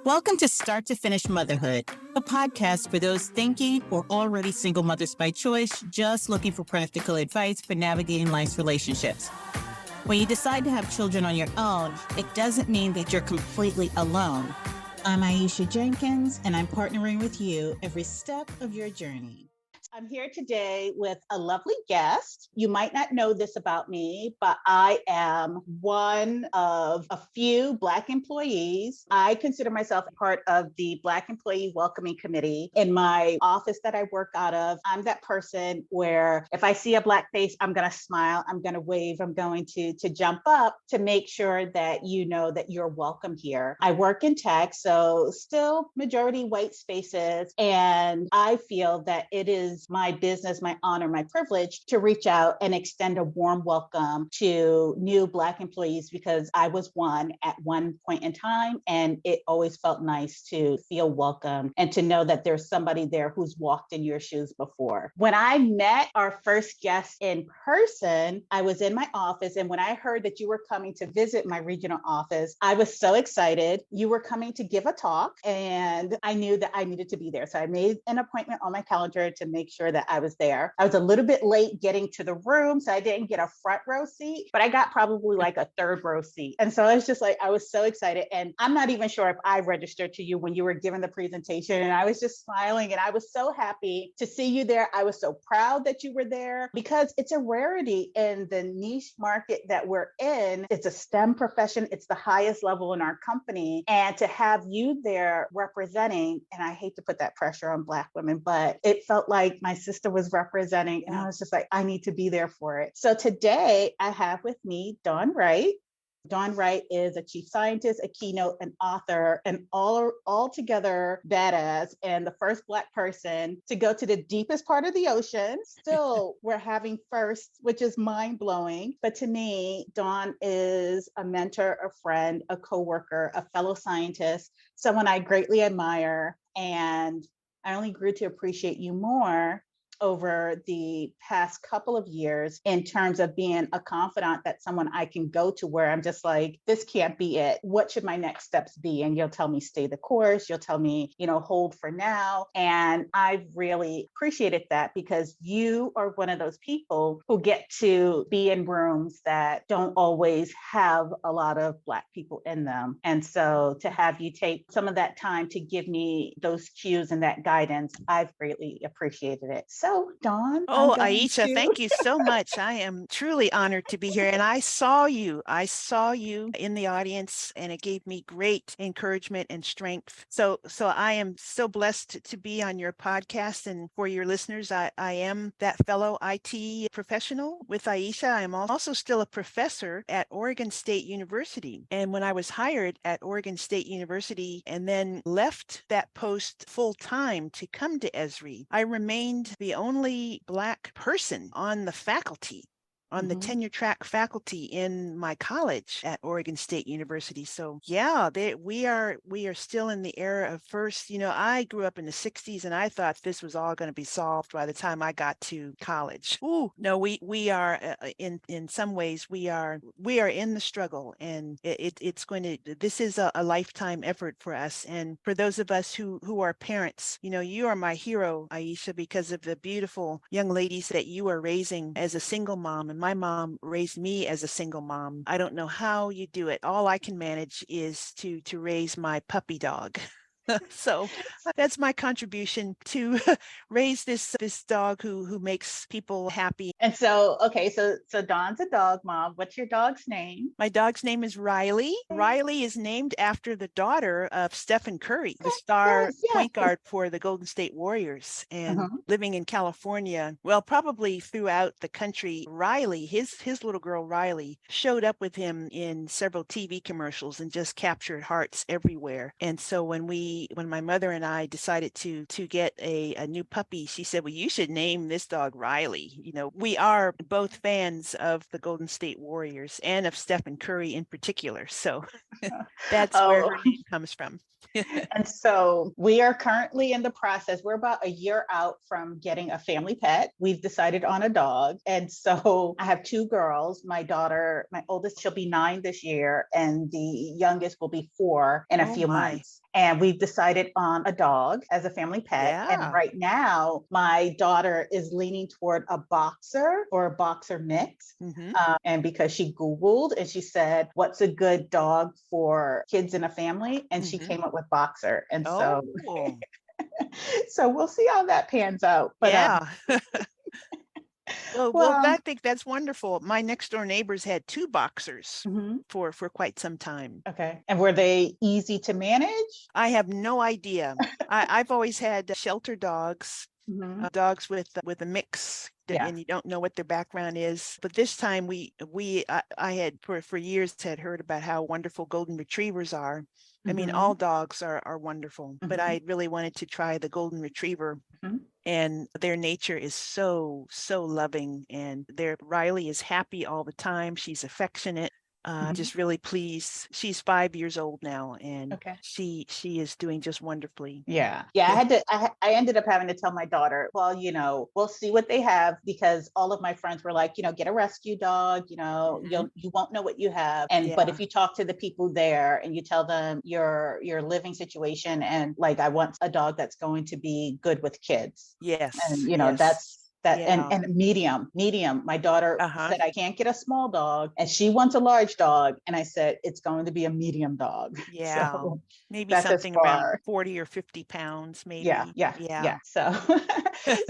Welcome to Start to Finish Motherhood, a podcast for those thinking or already single mothers by choice, just looking for practical advice for navigating life's relationships. When you decide to have children on your own, it doesn't mean that you're completely alone. I'm Aisha Jenkins, and I'm partnering with you every step of your journey. I'm here today with a lovely guest. You might not know this about me, but I am one of a few Black employees. I consider myself part of the Black Employee Welcoming Committee in my office that I work out of. I'm that person where if I see a Black face, I'm going to smile, I'm going to wave, I'm going to jump up to make sure that you know that you're welcome here. I work in tech, so still majority white spaces. And I feel that it is my business, my honor, my privilege to reach out and extend a warm welcome to new Black employees because I was one at one point in time, and it always felt nice to feel welcome and to know that there's somebody there who's walked in your shoes before. When I met our first guest in person, I was in my office, and when I heard that you were coming to visit my regional office, I was so excited. You were coming to give a talk, and I knew that I needed to be there. So I made an appointment on my calendar to make sure that I was there. I was a little bit late getting to the room, so I didn't get a front row seat, but I got probably like a third row seat. And so it's just like, I was so excited. And I'm not even sure if I registered to you when you were giving the presentation. And I was just smiling, and I was so happy to see you there. I was so proud that you were there because it's a rarity in the niche market that we're in. It's a STEM profession. It's the highest level in our company. And to have you there representing, and I hate to put that pressure on Black women, but it felt like my sister was representing, and I was just like, I need to be there for it. So today I have with me Dawn Wright. Dawn Wright is a chief scientist, a keynote, an author, and altogether badass, and the first Black person to go to the deepest part of the ocean. Still, we're having firsts, which is mind blowing. But to me, Dawn is a mentor, a friend, a coworker, a fellow scientist, someone I greatly admire, and I only grew to appreciate you more over the past couple of years in terms of being a confidant, that someone I can go to where I'm just like, this can't be it. What should my next steps be? And you'll tell me, stay the course. You'll tell me, hold for now. And I've really appreciated that because you are one of those people who get to be in rooms that don't always have a lot of Black people in them. And so to have you take some of that time to give me those cues and that guidance, I've greatly appreciated it. So, Dawn, Oh, Aisha, thank you so much. I am truly honored to be here. And I saw you in the audience, and it gave me great encouragement and strength. So I am so blessed to be on your podcast. And for your listeners, I am that fellow IT professional with Aisha. I am also still a professor at Oregon State University. And when I was hired at Oregon State University and then left that post full time to come to Esri, I remained the only Black person on the faculty, on the tenure track faculty in my college at Oregon State University. So yeah, we are still in the era of first. I grew up in the 60s, and I thought this was all going to be solved by the time I got to college. Ooh, no, we are in some ways we are in the struggle, and this is a lifetime effort for us. And for those of us who are parents, you are my hero, Aisha, because of the beautiful young ladies that you are raising as a single mom. And my mom raised me as a single mom. I don't know how you do it. All I can manage is to raise my puppy dog. So that's my contribution to raise this dog who makes people happy. And so, okay, so Dawn's a dog mom. What's your dog's name? My dog's name is Riley. Riley is named after the daughter of Stephen Curry, the star point guard for the Golden State Warriors. And living in California, well, probably throughout the country, Riley, his little girl Riley, showed up with him in several TV commercials and just captured hearts everywhere. And so when my mother and I decided to get a new puppy, she said, well, you should name this dog Riley. We are both fans of the Golden State Warriors and of Stephen Curry in particular. So that's where her name comes from. And so we are currently in the process. We're about a year out from getting a family pet. We've decided on a dog. And so I have two girls. My daughter, my oldest, she'll be 9 this year, and the youngest will be 4 in a few months. And we've decided on a dog as a family pet. And Yeah. right now, my daughter is leaning toward a boxer or a boxer mix. Mm-hmm. And because she Googled and she said, what's a good dog for kids in a family? And she Mm-hmm. came up with boxer. And Oh, so we'll see how that pans out. But yeah. Well, well, I think that's wonderful. My next door neighbors had two boxers mhm, for quite some time. okay. And were they easy to manage? I have no idea. I've always had shelter dogs, Mhm. dogs with a mix, Yeah. and you don't know what their background is. But this time I had for years had heard about how wonderful golden retrievers are. I mean, all Mhm. dogs are wonderful, but Mhm. I really wanted to try the golden retriever. Mhm. And their nature is so loving, and their Riley is happy all the time. She's affectionate, Mhm. just really pleased. She's 5 years old now, and Okay. she is doing just wonderfully. Yeah. Yeah. I ended up having to tell my daughter, well, we'll see what they have, because all of my friends were like, get a rescue dog, Mhm. you won't know what you have. But Yeah. if you talk to the people there and you tell them your living situation, and like, I want a dog that's going to be good with kids. Yes. And, Yes. that's that. Yeah. And medium. My daughter Uh-huh. said, I can't get a small dog and she wants a large dog. And I said, it's going to be a medium dog. Yeah. So Maybe that's as something around far. 40 or 50 pounds, Yeah, maybe. yeah, Yeah. yeah. So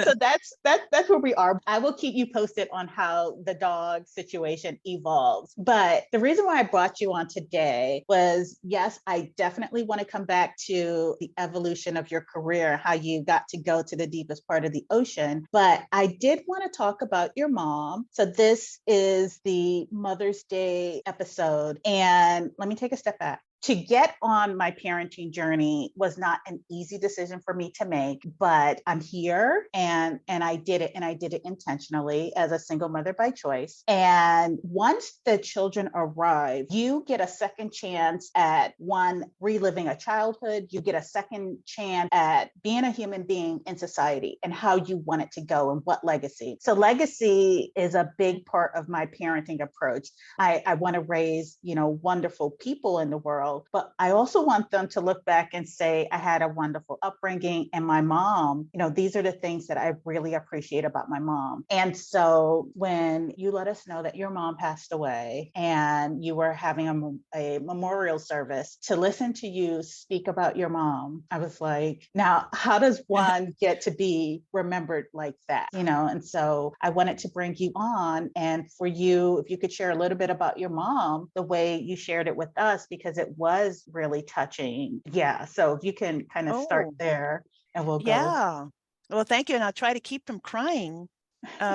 so that's where we are. I will keep you posted on how the dog situation evolves. But the reason why I brought you on today was, yes, I definitely want to come back to the evolution of your career, how you got to go to the deepest part of the ocean. But I did want to talk about your mom. So this is the Mother's Day episode. And let me take a step back. To get on my parenting journey was not an easy decision for me to make, but I'm here, and I did it, and I did it intentionally as a single mother by choice. And once the children arrive, you get a second chance at one, reliving a childhood. You get a second chance at being a human being in society and how you want it to go and what legacy. So legacy is a big part of my parenting approach. I want to raise, wonderful people in the world, but I also want them to look back and say, I had a wonderful upbringing, and my mom, these are the things that I really appreciate about my mom. And so when you let us know that your mom passed away and you were having a memorial service, to listen to you speak about your mom, I was like, now, how does one get to be remembered like that? And so I wanted to bring you on, and for you, if you could share a little bit about your mom, the way you shared it with us, because it was really touching. Yeah. So if you can kind of start Oh, there, and we'll go. yeah. Well, thank you. And I'll try to keep from crying.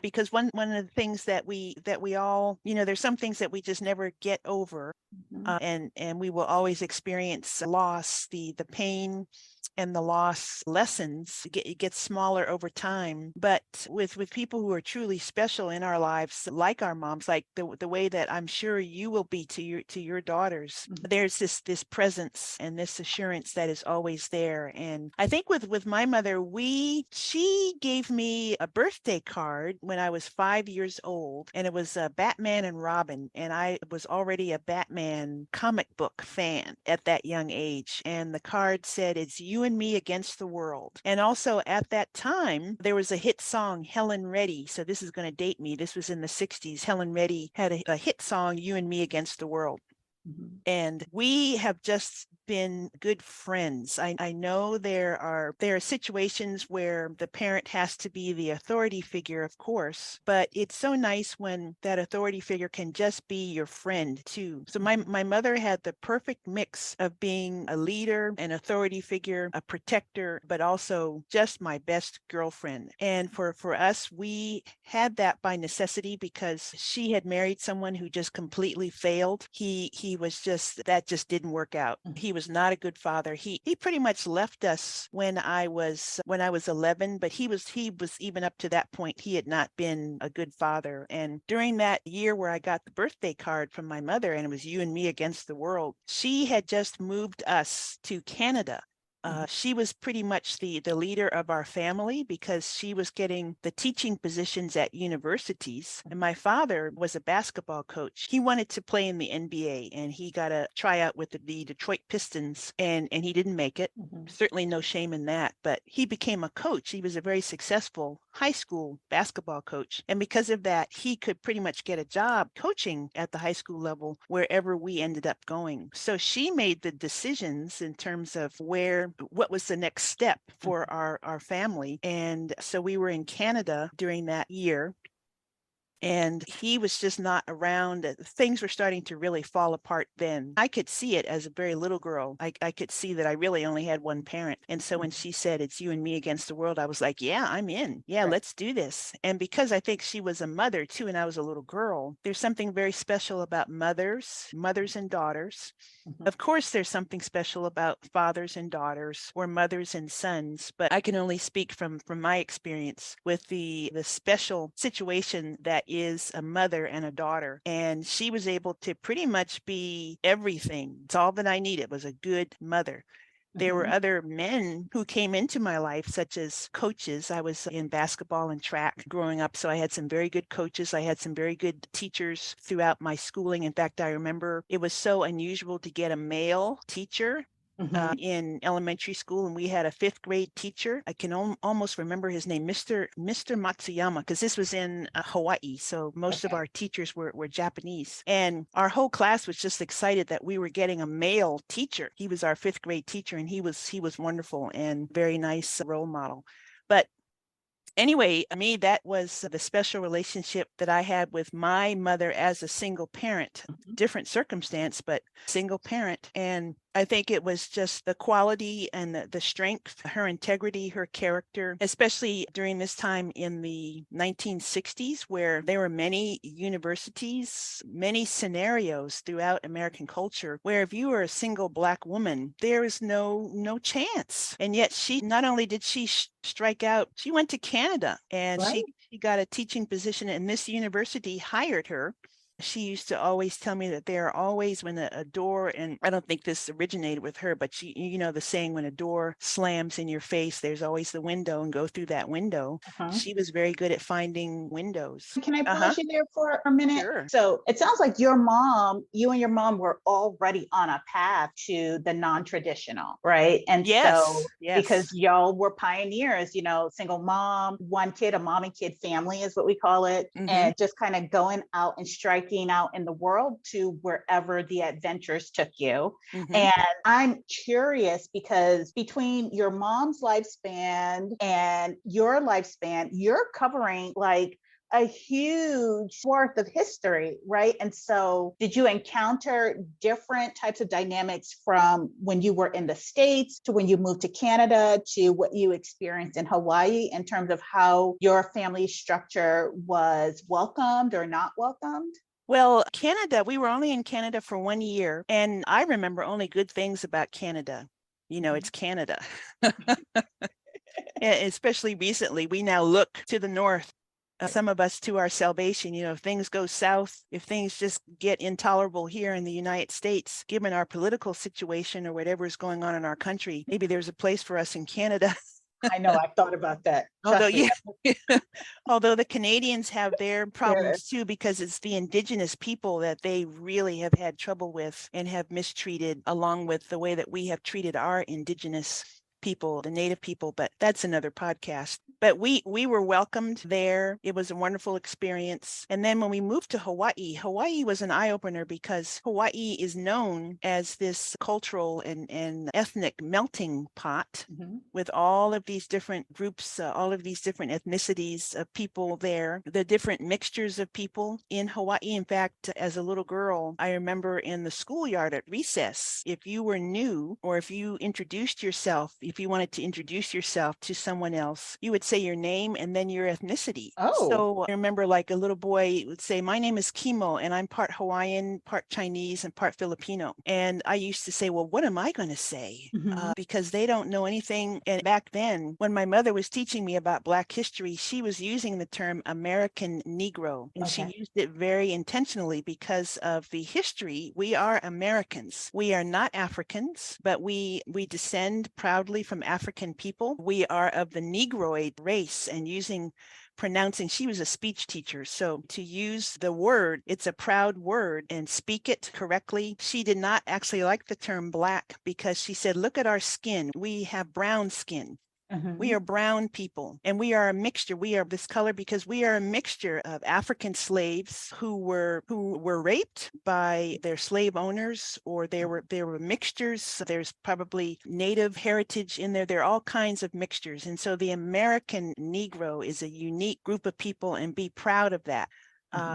Because one of the things that we all, there's some things that we just never get over, Mhm. and we will always experience loss, the pain and the loss lessens. It gets smaller over time, but with people who are truly special in our lives, like our moms, like the way that I'm sure you will be to your daughters, Mhm. there's this presence and this assurance that is always there. And I think with my mother, she gave me a birthday card when I was 5 years old, and it was Batman and Robin, and I was already a Batman comic book fan at that young age. And the card said, "It's you and me against the world." And also at that time, there was a hit song, Helen Reddy. So this is going to date me. This was in the 60s. Helen Reddy had a hit song, "You and Me Against the World." Mhm. And we have just been good friends. I know there are situations where the parent has to be the authority figure, of course, but it's so nice when that authority figure can just be your friend too. So my mother had the perfect mix of being a leader, an authority figure, a protector, but also just my best girlfriend. And for us, we had that by necessity, because she had married someone who just completely failed. He was just, that just didn't work out. He was not a good father. He pretty much left us when I was 11, but he was even up to that point, he had not been a good father. And during that year where I got the birthday card from my mother, and it was "You and Me Against the World," she had just moved us to Canada. She was pretty much the leader of our family because she was getting the teaching positions at universities. And my father was a basketball coach. He wanted to play in the NBA and he got a tryout with the Detroit Pistons and he didn't make it. Certainly no shame in that, but he became a coach. He was a very successful high school basketball coach. And because of that, he could pretty much get a job coaching at the high school level wherever we ended up going. So she made the decisions in terms of what was the next step for our family. And so we were in Canada during that year. And he was just not around. Things were starting to really fall apart then. I could see it as a very little girl. I could see that I really only had one parent. And so when she said, it's you and me against the world, I was like, yeah, I'm in. Yeah, let's do this. And because I think she was a mother too, and I was a little girl, there's something very special about mothers and daughters. Of course, there's something special about fathers and daughters or mothers and sons, but I can only speak from my experience with the special situation that is a mother and a daughter. And she was able to pretty much be everything. It's all that I needed was a good mother. There were other men who came into my life, such as coaches. I was in basketball and track growing up, so I had some very good coaches. I had some very good teachers throughout my schooling. In fact, I remember it was so unusual to get a male teacher in elementary school, and we had a 5th grade teacher. I can almost remember his name, Mr. Matsuyama, because this was in Hawaii. So most of our teachers were Japanese, and our whole class was just excited that we were getting a male teacher. He was our 5th grade teacher, and he was wonderful and very nice role model. But anyway, me, that was the special relationship that I had with my mother as a single parent. Different circumstance, but single parent. And I think it was just the quality and the strength, her integrity, her character, especially during this time in the 1960s, where there were many universities, many scenarios throughout American culture, where if you were a single Black woman, there is no chance. And yet she, not only did she strike out, she went to Canada and she got a teaching position, and this university hired her. She used to always tell me that there are always, when a door, and I don't think this originated with her, but you know the saying, when a door slams in your face, there's always the window, and go through that window. She was very good at finding windows. Can I pause you there for a minute? Sure. So it sounds like you and your mom were already on a path to the non-traditional, right? And so because y'all were pioneers, single mom, one kid, a mom and kid family is what we call it, and just kind of going out and striking out in the world to wherever the adventures took you. And I'm curious because between your mom's lifespan and your lifespan, you're covering like a huge swath of history, right? And so did you encounter different types of dynamics from when you were in the States to when you moved to Canada to what you experienced in Hawaii in terms of how your family structure was welcomed or not welcomed? Well, Canada, we were only in Canada for 1 year, and I remember only good things about Canada. It's Canada. Especially recently, we now look to the north, some of us to our salvation. If things go south, if things just get intolerable here in the United States, given our political situation or whatever is going on in our country, maybe there's a place for us in Canada. I know, I've thought about that. Although the Canadians have their problems too, because it's the Indigenous people that they really have had trouble with and have mistreated, along with the way that we have treated our Indigenous people, the Native people, but that's another podcast. But we were welcomed there. It was a wonderful experience. And then when we moved to Hawaii was an eye-opener because Hawaii is known as this cultural and ethnic melting pot with all of these different groups, all of these different ethnicities of people there, the different mixtures of people in Hawaii. In fact, as a little girl, I remember in the schoolyard at recess, if you were new or if you introduced yourself, if you wanted to introduce yourself to someone else, you would say your name and then your ethnicity. Oh. So I remember like a little boy would say, my name is Kimo and I'm part Hawaiian, part Chinese, and part Filipino. And I used to say, well, what am I going to say? Because they don't know anything. And back then, when my mother was teaching me about Black history, she was using the term American Negro. And she used it very intentionally because of the history. We are Americans. We are not Africans, but we descend proudly from African people. We are of the Negroid race, and pronouncing, she was a speech teacher. So to use the word, it's a proud word, and speak it correctly. She did not actually like the term Black because she said, look at our skin. We have brown skin. We are brown people, and we are a mixture. We are this color because we are a mixture of African slaves who were raped by their slave owners, or there were mixtures. There's probably Native heritage in there. There are all kinds of mixtures. And so the American Negro is a unique group of people, and be proud of that.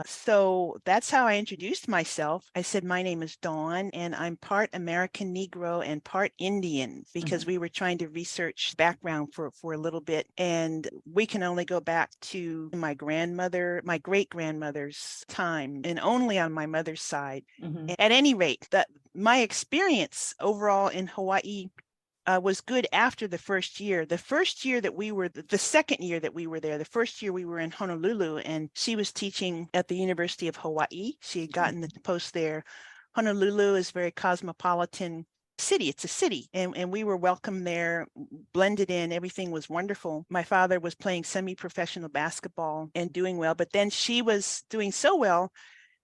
So that's how I introduced myself. I said, my name is Dawn, and I'm part American Negro and part Indian, because we were trying to research background for a little bit. And we can only go back to my great grandmother's time, and only on my mother's side. At any rate, my experience overall in Hawaii was good after the first year. The first year that we were, the second year that we were there, the first year we were in Honolulu, and she was teaching at the University of Hawaii. She had gotten the post there. Honolulu is very cosmopolitan city. It's a city, and we were welcome there, blended in. Everything was wonderful. My father was playing semi-professional basketball and doing well, but then she was doing so well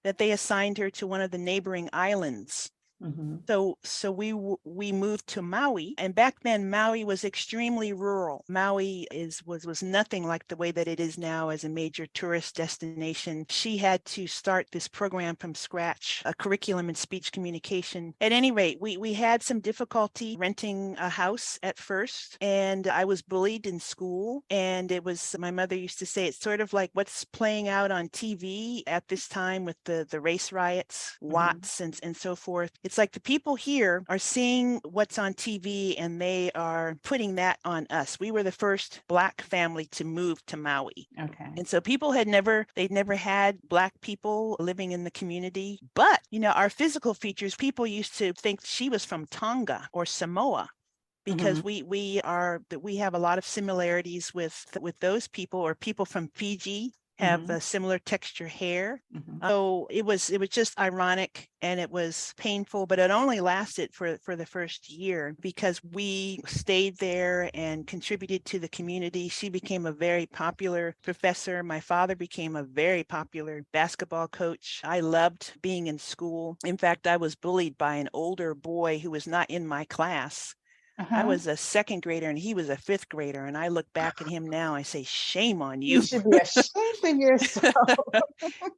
that they assigned her to one of the neighboring islands. So we moved to Maui, and back then Maui was extremely rural. Maui was nothing like the way that it is now as a major tourist destination. She had to start this program from scratch, a curriculum in speech communication. At any rate, we had some difficulty renting a house at first, and I was bullied in school. And my mother used to say, it's sort of like what's playing out on TV at this time with the race riots, Watts, and so forth. It's like the people here are seeing what's on TV, and they are putting that on us. We were the first Black family to move to Maui. And so people they'd never had Black people living in the community. But, our physical features, people used to think she was from Tonga or Samoa, because we have a lot of similarities with those people, or people from Fiji have a similar texture hair. So it was just ironic, and it was painful, but it only lasted for the first year, because we stayed there and contributed to the community. She became a very popular professor. My father became a very popular basketball coach. I loved being in school. In fact, I was bullied by an older boy who was not in my class. I was a second grader and he was a fifth grader. And I look back at him now, I say, shame on you. You should be ashamed of yourself.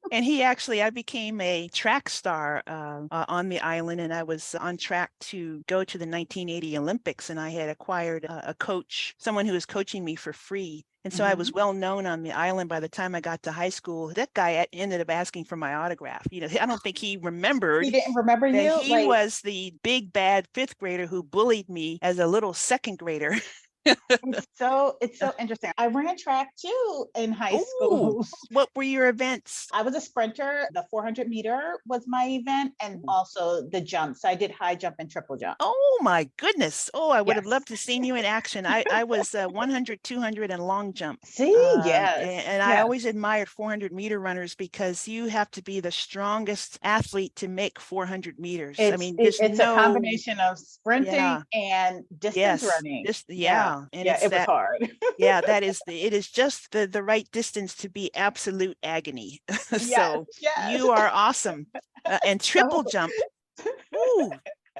And I became a track star on the island, and I was on track to go to the 1980 Olympics. And I had acquired a coach, someone who was coaching me for free. And so I was well known on the island. By the time I got to high school, that guy ended up asking for my autograph. I don't think he remembered. He didn't remember you? He was the big bad fifth grader who bullied me as a little second grader. It's so interesting. I ran track too in high school. What were your events? I was a sprinter. The 400 meter was my event, and also the jumps. So I did high jump and triple jump. Oh my goodness. Oh, I would have loved to seen you in action. I was 100, 200 and long jump. See, yes. And I always admired 400 meter runners, because you have to be the strongest athlete to make 400 meters. It's a combination of sprinting and distance running. And it was hard. It is just the right distance to be absolute agony. So you are awesome. And triple jump. Ooh,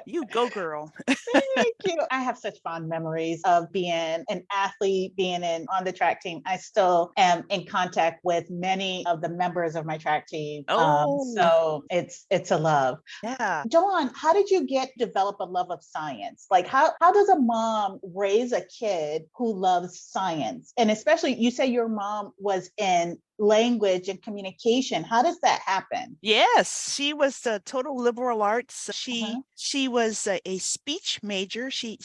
you go, girl. Thank you. I have such fond memories of being an athlete, being on the track team. I still am in contact with many of the members of my track team. So it's a love. Yeah. Dawn, how did you develop a love of science? Like how does a mom raise a kid who loves science? And especially, you say your mom was in language and communication. How does that happen? Yes, she was a total liberal arts. Uh-huh. She was a speech major. She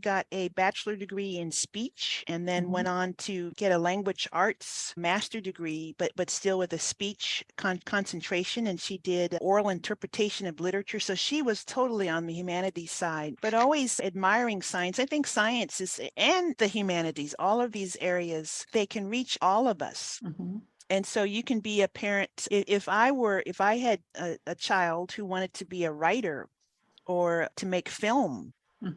got a bachelor degree in speech and then went on to get a language arts master degree, but still with a speech concentration. And she did oral interpretation of literature. So she was totally on the humanities side, but always admiring science. I think science is, and the humanities, all of these areas, they can reach all of us. And so you can be a parent. If I had a child who wanted to be a writer or to make film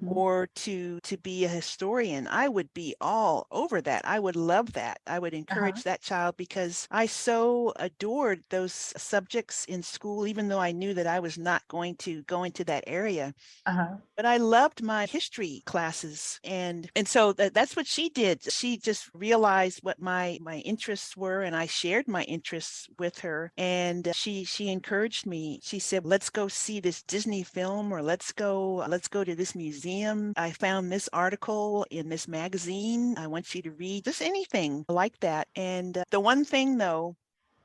or to be a historian, I would be all over that. I would love that. I would encourage that child because I so adored those subjects in school, even though I knew that I was not going to go into that area. But I loved my history classes. And so that's what she did. She just realized what my interests were, and I shared my interests with her. And she encouraged me. She said, let's go see this Disney film, or let's go to this museum. I found this article in this magazine. I want you to read, just anything like that. And the one thing though,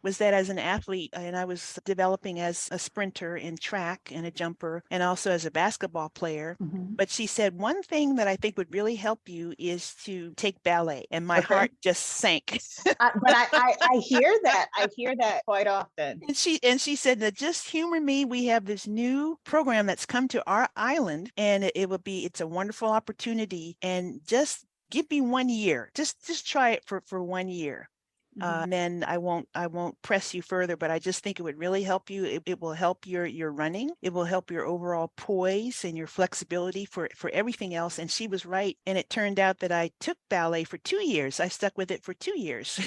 was that as an athlete, and I was developing as a sprinter in track and a jumper, and also as a basketball player. But she said, one thing that I think would really help you is to take ballet. And my heart just sank. But I hear that. I hear that quite often. And she said that just humor me. We have this new program that's come to our island, and it's a wonderful opportunity. And just give me 1 year. Just try it for 1 year. And then I won't press you further, but I just think it would really help you. It will help your running. It will help your overall poise and your flexibility for everything else. And she was right. And it turned out that I took ballet for 2 years. I stuck with it for 2 years.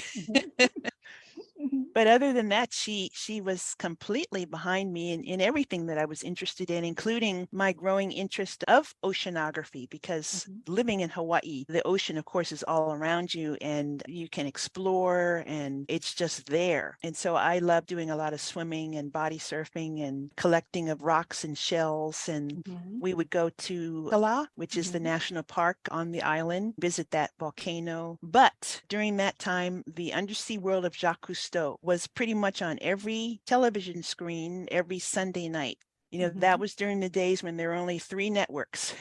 But other than that, she was completely behind me in everything that I was interested in, including my growing interest of oceanography, because living in Hawaii, the ocean, of course, is all around you and you can explore and it's just there. And so I love doing a lot of swimming and body surfing and collecting of rocks and shells. And we would go to Kala, which is the national park on the island, visit that volcano. But during that time, the undersea world of Jacques Cousteau was pretty much on every television screen every Sunday night. That was during the days when there were only 3 networks.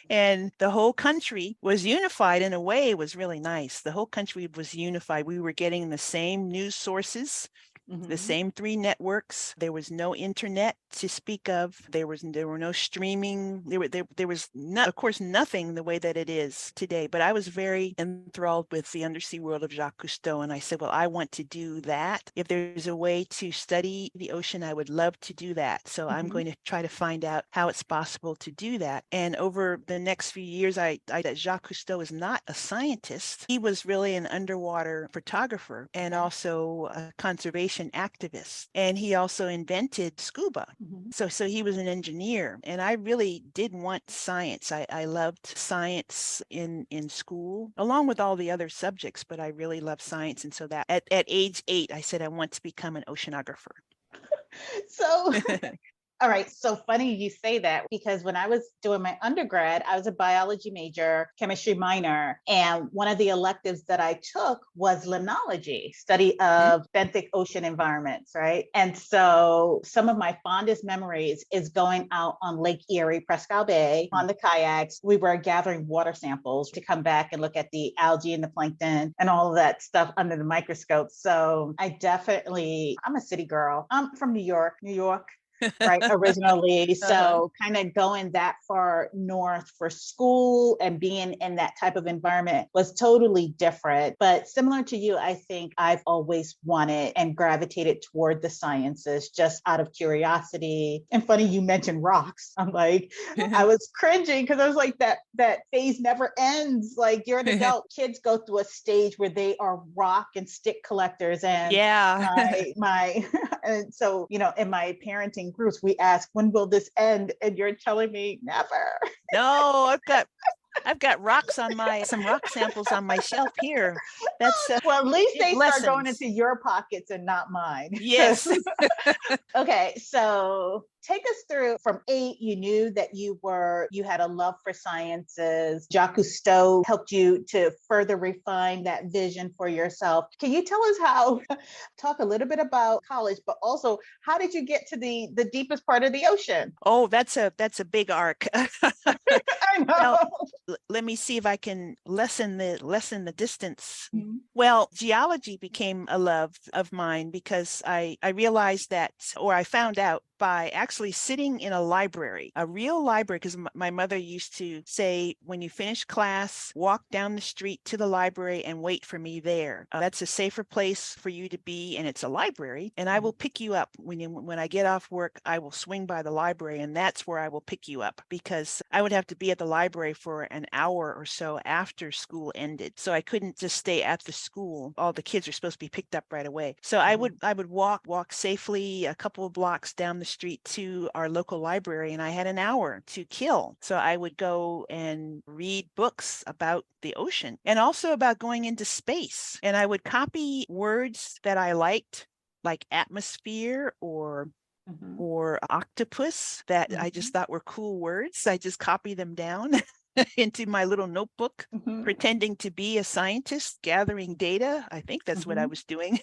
And the whole country was unified in a way. It was really nice. The whole country was unified. We were getting the same news sources, the same 3 networks. There was no internet to speak of. There were no streaming. There was not, of course, nothing the way that it is today. But I was very enthralled with the undersea world of Jacques Cousteau, and I said, well, I want to do that. If there's a way to study the ocean, I would love to do that. So I'm going to try to find out how it's possible to do that. And over the next few years, Jacques Cousteau is not a scientist. He was really an underwater photographer and also a conservation activist. And he also invented scuba. So he was an engineer. And I really did want science. I loved science in school, along with all the other subjects, but I really loved science. And so that at age 8, I said, I want to become an oceanographer. So all right. So funny you say that, because when I was doing my undergrad, I was a biology major, chemistry minor. And one of the electives that I took was limnology, study of benthic ocean environments, right? And so some of my fondest memories is going out on Lake Erie, Presque Bay on the kayaks. We were gathering water samples to come back and look at the algae and the plankton and all of that stuff under the microscope. So I'm a city girl. I'm from New York. Right, originally. So kind of going that far north for school and being in that type of environment was totally different. But similar to you, I think I've always wanted and gravitated toward the sciences just out of curiosity. And funny, you mentioned rocks. I'm like, I was cringing because I was like, that phase never ends. Like, you're an adult, kids go through a stage where they are rock and stick collectors. And my and so, in my parenting groups, we ask, when will this end? And you're telling me never. No, I've got rocks on some rock samples on my shelf here. That's well, at least they start going into your pockets and not mine. Yes. Okay, so take us through from 8, you knew that you had a love for sciences. Jacques Cousteau helped you to further refine that vision for yourself. Can you tell us how, talk a little bit about college, but also how did you get to the deepest part of the ocean? Oh, that's a big arc. I know. Well, let me see if I can lessen the distance. Mhm. Well, geology became a love of mine because I realized that, or I found out by actually sitting in a library, a real library, because my mother used to say, when you finish class, walk down the street to the library and wait for me there. That's a safer place for you to be, and it's a library, and I will pick you up. When I get off work, I will swing by the library, and that's where I will pick you up, because I would have to be at the library for an hour or so after school ended. So I couldn't just stay at the school. All the kids are supposed to be picked up right away. So I would walk safely a couple of blocks down the street to our local library, and I had an hour to kill. So I would go and read books about the ocean and also about going into space. And I would copy words that I liked, like atmosphere or octopus, that I just thought were cool words. I just copy them down into my little notebook, pretending to be a scientist, gathering data. I think that's what I was doing.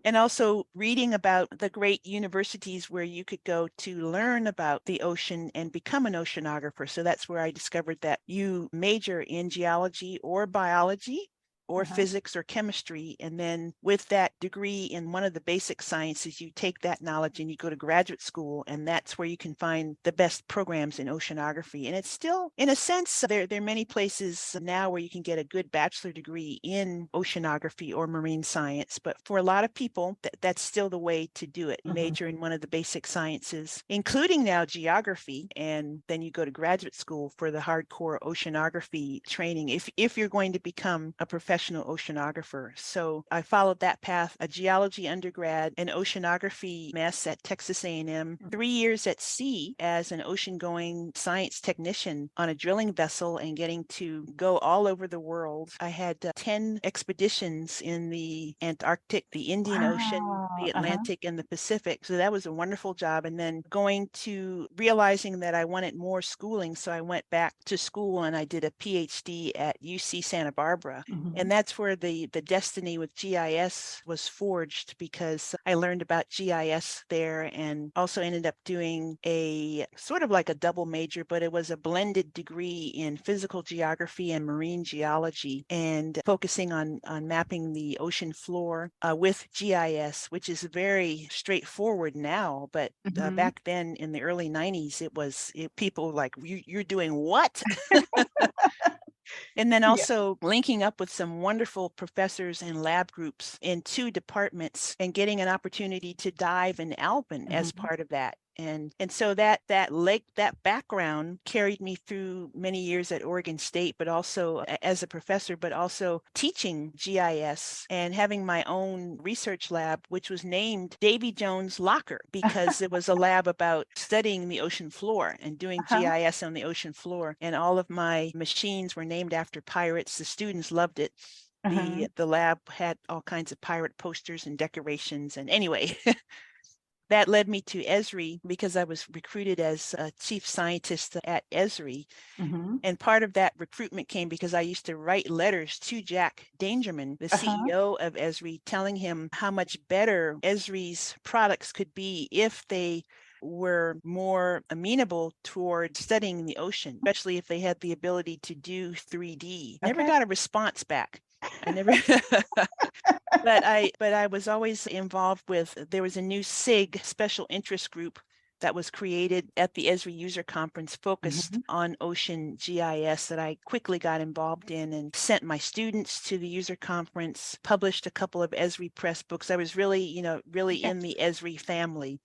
And also reading about the great universities where you could go to learn about the ocean and become an oceanographer. So that's where I discovered that you major in geology or biology or physics or chemistry. And then with that degree in one of the basic sciences, you take that knowledge and you go to graduate school, and that's where you can find the best programs in oceanography. And it's still, in a sense, there are many places now where you can get a good bachelor degree in oceanography or marine science. But for a lot of people, that's still the way to do it. Major in one of the basic sciences, including now geography, and then you go to graduate school for the hardcore oceanography training if you're going to become a professional oceanographer. So I followed that path: a geology undergrad, an oceanography mess at Texas A&M, 3 years at sea as an ocean-going science technician on a drilling vessel and getting to go all over the world. I had 10 expeditions in the Antarctic, the Indian Ocean, the Atlantic, and the Pacific. So that was a wonderful job. And then realizing that I wanted more schooling, so I went back to school and I did a PhD at UC Santa Barbara. And that's where the destiny with GIS was forged, because I learned about GIS there and also ended up doing a sort of like a double major, but it was a blended degree in physical geography and marine geology, and focusing on mapping the ocean floor with GIS, which is very straightforward now. But back then in the early 90s, people were like, you're doing what? And then also linking up with some wonderful professors and lab groups in 2 departments and getting an opportunity to dive in Alban as part of that. And so that background carried me through many years at Oregon State, but also as a professor, but also teaching GIS and having my own research lab, which was named Davy Jones Locker, because it was a lab about studying the ocean floor and doing GIS on the ocean floor. And all of my machines were named after pirates. The students loved it. The lab had all kinds of pirate posters and decorations. And anyway, that led me to Esri, because I was recruited as a chief scientist at Esri. And part of that recruitment came because I used to write letters to Jack Dangerman, the CEO of Esri, telling him how much better Esri's products could be if they were more amenable toward studying the ocean, especially if they had the ability to do 3D. Never got a response back. I never, but I was always involved there was a new SIG, special interest group, that was created at the Esri user conference focused on ocean GIS, that I quickly got involved in and sent my students to the user conference, published a couple of Esri press books. I was really in the Esri family.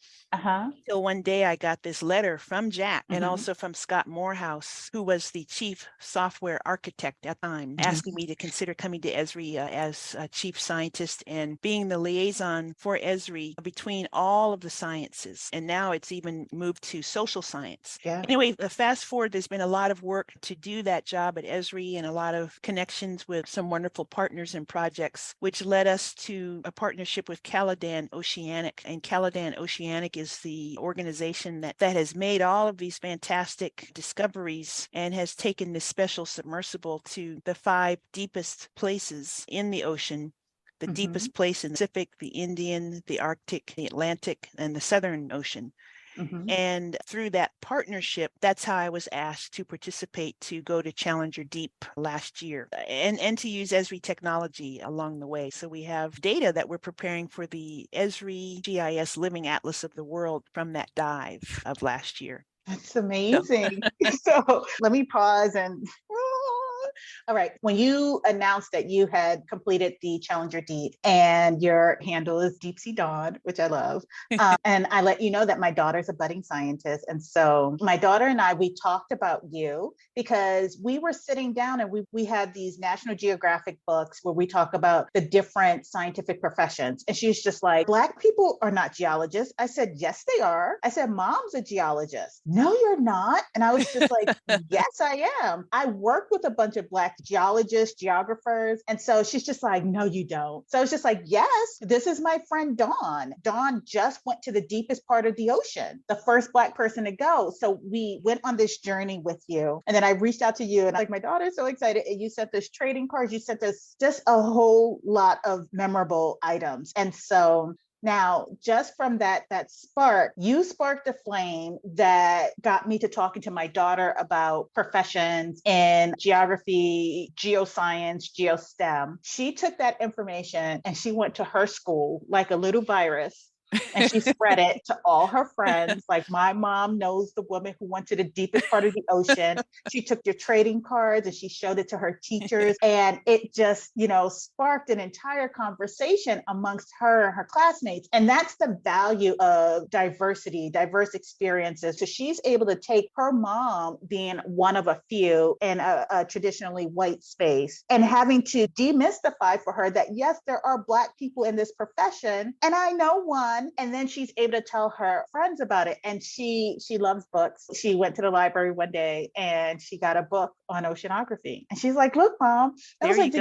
Till one day I got this letter from Jack and also from Scott Morehouse, who was the chief software architect at the time, asking me to consider coming to Esri as a chief scientist and being the liaison for Esri between all of the sciences. And now it's even even moved to social science. Yeah. Anyway, fast forward, there's been a lot of work to do that job at Esri and a lot of connections with some wonderful partners and projects, which led us to a partnership with Caladan Oceanic. And Caladan Oceanic is the organization that has made all of these fantastic discoveries and has taken this special submersible to the 5 deepest places in the ocean. The deepest place in the Pacific, the Indian, the Arctic, the Atlantic, and the Southern Ocean. And through that partnership, that's how I was asked to participate to go to Challenger Deep last year and to use Esri technology along the way. So we have data that we're preparing for the Esri GIS Living Atlas of the World from that dive of last year. That's amazing. So let me pause and all right. When you announced that you had completed the Challenger Deep and your handle is Deep Sea Dawn, which I love, and I let you know that my daughter's a budding scientist. And so my daughter and I, we talked about you because we were sitting down and we had these National Geographic books where we talk about the different scientific professions. And she's just like, Black people are not geologists. I said, yes, they are. I said, Mom's a geologist. No, you're not. And I was just like, yes, I am. I work with a bunch of Black geologists, geographers. And so she's just like, no, you don't. So I was just like, yes, this is my friend Dawn. Dawn just went to the deepest part of the ocean, the first Black person to go. So we went on this journey with you. And then I reached out to you and like, my daughter's so excited. And you sent us trading cards. You sent us just a whole lot of memorable items. And so now, just from that spark, you sparked a flame that got me to talking to my daughter about professions in geography, geoscience, geostem. She took that information and she went to her school like a little virus. And she spread it to all her friends. Like, my mom knows the woman who went to the deepest part of the ocean. She took your trading cards and she showed it to her teachers. And it just, sparked an entire conversation amongst her and her classmates. And that's the value of diversity, diverse experiences. So she's able to take her mom being one of a few in a traditionally white space and having to demystify for her that, yes, there are Black people in this profession. And I know one. And then she's able to tell her friends about it. And she loves books. She went to the library one day and she got a book on oceanography. And she's like, look, Mom. I was like,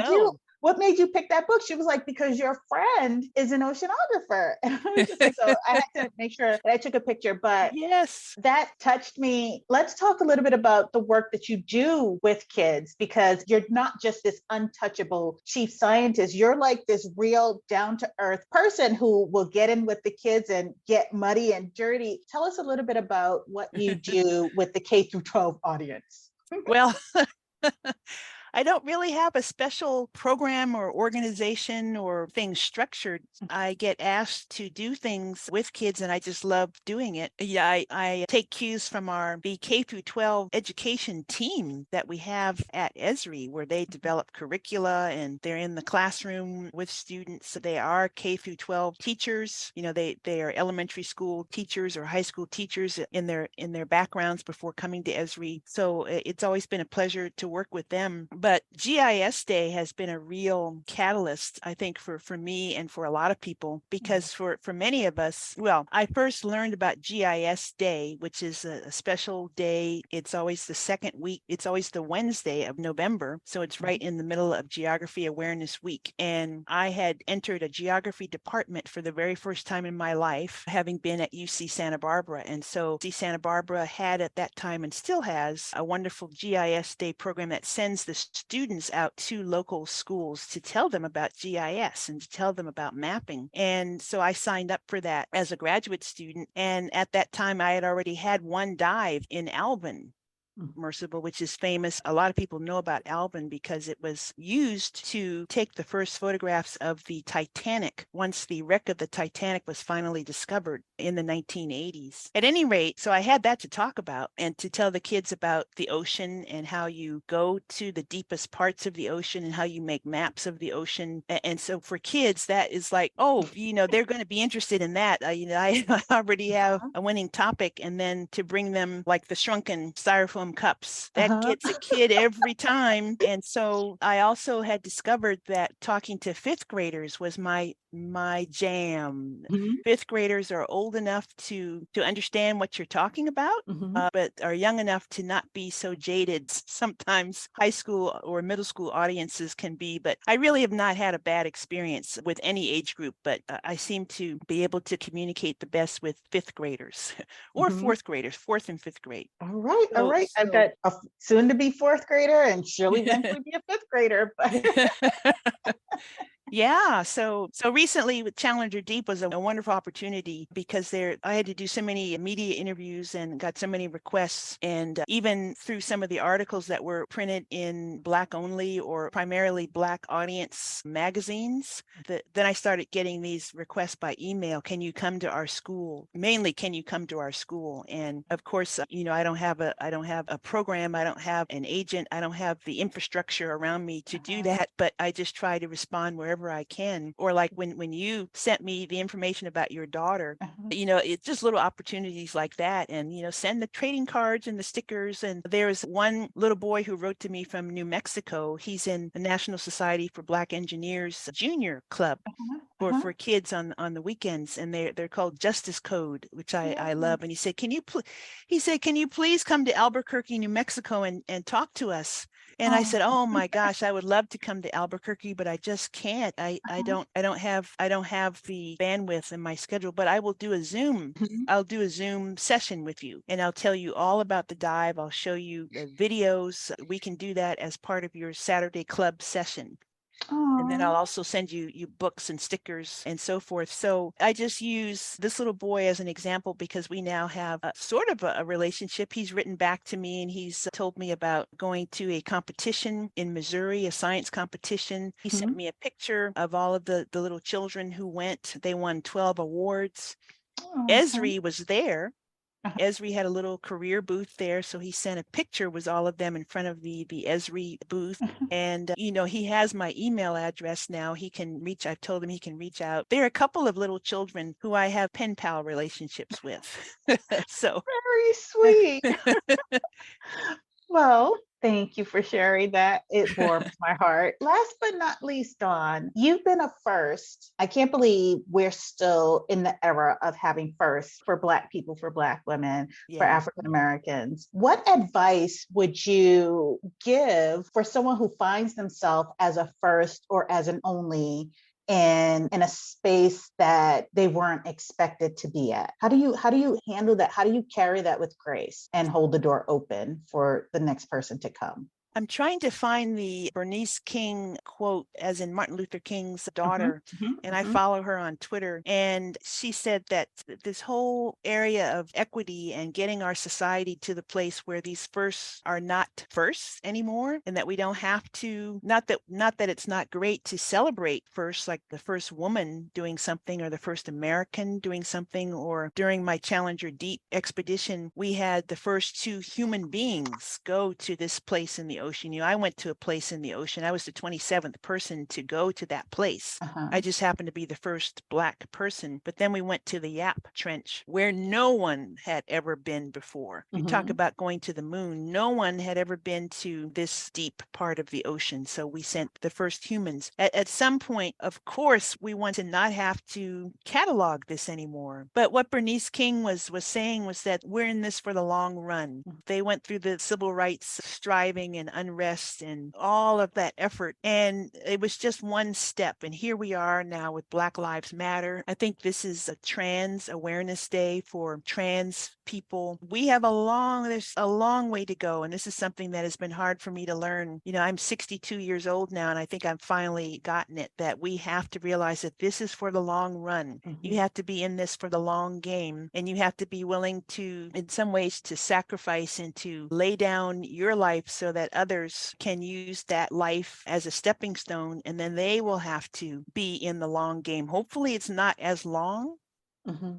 what made you pick that book? She was like, because your friend is an oceanographer. And I was just like, so I had to make sure that I took a picture, but yes, that touched me. Let's talk a little bit about the work that you do with kids, because you're not just this untouchable chief scientist. You're like this real down to earth person who will get in with the kids and get muddy and dirty. Tell us a little bit about what you do with the K through 12 audience. Well, I don't really have a special program or organization or things structured. I get asked to do things with kids and I just love doing it. Yeah, I take cues from the K through 12 education team that we have at Esri, where they develop curricula and they're in the classroom with students. So they are K through 12 teachers. They are elementary school teachers or high school teachers in their backgrounds before coming to Esri. So it's always been a pleasure to work with them. But GIS Day has been a real catalyst, I think, for me and for a lot of people, because for many of us, well, I first learned about GIS Day, which is a special day. It's always the second week. It's always the Wednesday of November. So it's right in the middle of Geography Awareness Week. And I had entered a geography department for the very first time in my life, having been at UC Santa Barbara. And so UC Santa Barbara had at that time and still has a wonderful GIS Day program that sends the students out to local schools to tell them about GIS and to tell them about mapping. And so I signed up for that as a graduate student. And at that time, I had already had one dive in Alvin submersible, which is famous. A lot of people know about Alvin because it was used to take the first photographs of the Titanic once the wreck of the Titanic was finally discovered in the 1980s. At any rate, so I had that to talk about and to tell the kids about the ocean and how you go to the deepest parts of the ocean and how you make maps of the ocean. And so for kids, that is like, they're going to be interested in that. I already have a winning topic. And then to bring them like the shrunken styrofoam cups, that gets a kid every time. And so I also had discovered that talking to fifth graders was my jam. Fifth graders are old old enough to understand what you're talking about, but are young enough to not be so jaded. Sometimes high school or middle school audiences can be, but I really have not had a bad experience with any age group, but I seem to be able to communicate the best with fifth graders or fourth graders, fourth and fifth grade. All right. All right. I've got a soon to be fourth grader, and she'll eventually be a fifth grader. But Yeah. So recently with Challenger Deep was a wonderful opportunity because I had to do so many media interviews and got so many requests. And even through some of the articles that were printed in Black only or primarily Black audience magazines, then I started getting these requests by email. Can you come to our school? Mainly, can you come to our school? And of course, I don't have a program. I don't have an agent. I don't have the infrastructure around me to do that, but I just try to respond wherever I can. Or like when you sent me the information about your daughter, it's just little opportunities like that. And, send the trading cards and the stickers. And there's one little boy who wrote to me from New Mexico. He's in the National Society for Black Engineers Junior Club. For kids on the weekends, and they're called Justice Code, which I love. And he said, can you please come to Albuquerque, New Mexico and talk to us? And I said, oh my gosh, I would love to come to Albuquerque, but I just can't. I don't have the bandwidth in my schedule, but I will do a Zoom. I'll do a Zoom session with you, and I'll tell you all about the dive. I'll show you the videos. We can do that as part of your Saturday club session. And then I'll also send you books and stickers and so forth. So I just use this little boy as an example because we now have sort of a relationship. He's written back to me and he's told me about going to a competition in Missouri, a science competition. He sent me a picture of all of the little children who went. They won 12 awards. Esri was there. Esri had a little career booth there, so he sent a picture, was all of them in front of the Esri booth. And, he has my email address now. I've told him he can reach out. There are a couple of little children who I have pen pal relationships with. So very sweet. Well, thank you for sharing that. It warms my heart. Last but not least, Dawn, you've been a first. I can't believe we're still in the era of having firsts for Black people, for Black women, for African Americans. What advice would you give for someone who finds themselves as a first or as an only in a space that they weren't expected to be at? How do you handle that? How do you carry that with grace and hold the door open for the next person to come? I'm trying to find the Bernice King quote, as in Martin Luther King's daughter, and I follow her on Twitter. And she said that this whole area of equity and getting our society to the place where these firsts are not firsts anymore, and that we don't have to, not that it's not great to celebrate first, like the first woman doing something or the first American doing something, or during my Challenger Deep expedition, we had the first 2 human beings go to this place in the ocean. I went to a place in the ocean. I was the 27th person to go to that place. I just happened to be the first Black person. But then we went to the Yap Trench where no one had ever been before. You talk about going to the moon. No one had ever been to this deep part of the ocean. So we sent the first humans. At some point, of course, we want to not have to catalog this anymore. But what Bernice King was saying was that we're in this for the long run. They went through the civil rights striving and unrest and all of that effort. And it was just one step. And here we are now with Black Lives Matter. I think this is a Trans Awareness Day for trans people. We have there's a long way to go. And this is something that has been hard for me to learn. I'm 62 years old now, and I think I've finally gotten it, that we have to realize that this is for the long run. You have to be in this for the long game, and you have to be willing to, in some ways, to sacrifice and to lay down your life so that others can use that life as a stepping stone, and then they will have to be in the long game. Hopefully it's not as long,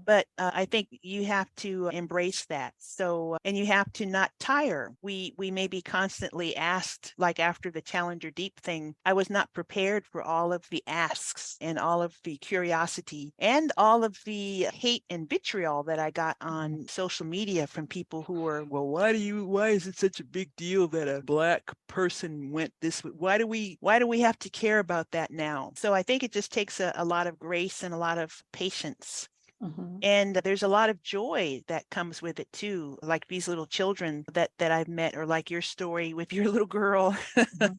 but I think you have to embrace that. So, and you have to not tire. We may be constantly asked, like after the Challenger Deep thing, I was not prepared for all of the asks and all of the curiosity and all of the hate and vitriol that I got on social media from people who were, well, why is it such a big deal that a Black person went this way? Why do we have to care about that now? So I think it just takes a lot of grace and a lot of patience And there's a lot of joy that comes with it too, like these little children that I've met, or like your story with your little girl.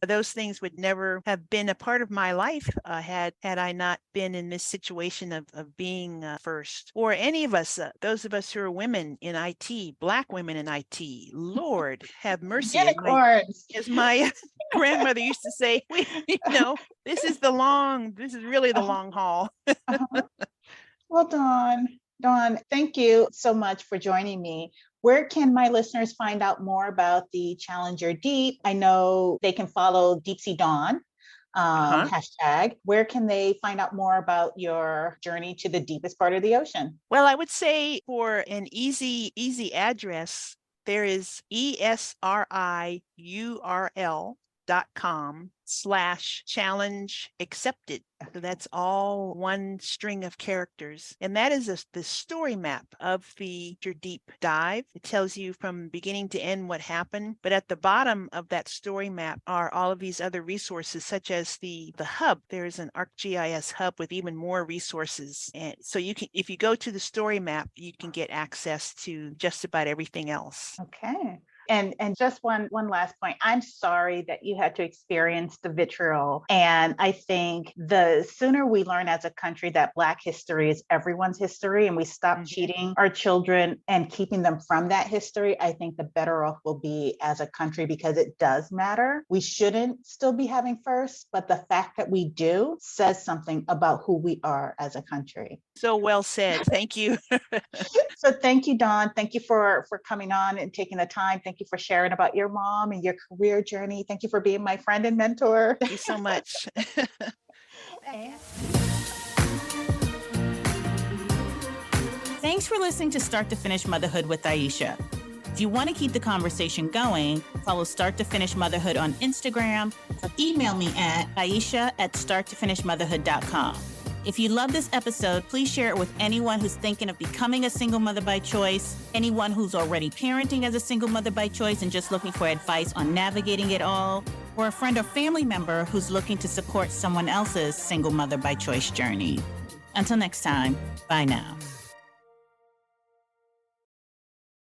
Those things would never have been a part of my life had I not been in this situation of being first. Or any of us, those of us who are women in IT, Black women in IT. Lord have mercy, Unicorns. as my grandmother used to say. This is really the long haul. Well, Dawn, thank you so much for joining me. Where can my listeners find out more about the Challenger Deep? I know they can follow Deep Sea Dawn hashtag. Where can they find out more about your journey to the deepest part of the ocean? Well, I would say for an easy address, there is esriurl.com/challenge accepted. So that's all one string of characters. And that is the story map of your deep dive. It tells you from beginning to end what happened. But at the bottom of that story map are all of these other resources, such as the hub. There's an ArcGIS hub with even more resources. And so you can, if you go to the story map, you can get access to just about everything else. Okay. And just one last point. I'm sorry that you had to experience the vitriol. And I think the sooner we learn as a country that Black history is everyone's history, and we stop cheating our children and keeping them from that history, I think the better off we'll be as a country, because it does matter. We shouldn't still be having first, but the fact that we do says something about who we are as a country. So well said. Thank you. So thank you, Dawn. Thank you for coming on and taking the time. Thank you for sharing about your mom and your career journey. Thank you for being my friend and mentor. Thank you so much. Thanks for listening to Start to Finish Motherhood with Aisha. If you want to keep the conversation going, follow Start to Finish Motherhood on Instagram, or email me at aisha@starttofinishmotherhood.com. If you love this episode, please share it with anyone who's thinking of becoming a single mother by choice, anyone who's already parenting as a single mother by choice and just looking for advice on navigating it all, or a friend or family member who's looking to support someone else's single mother by choice journey. Until next time, bye now.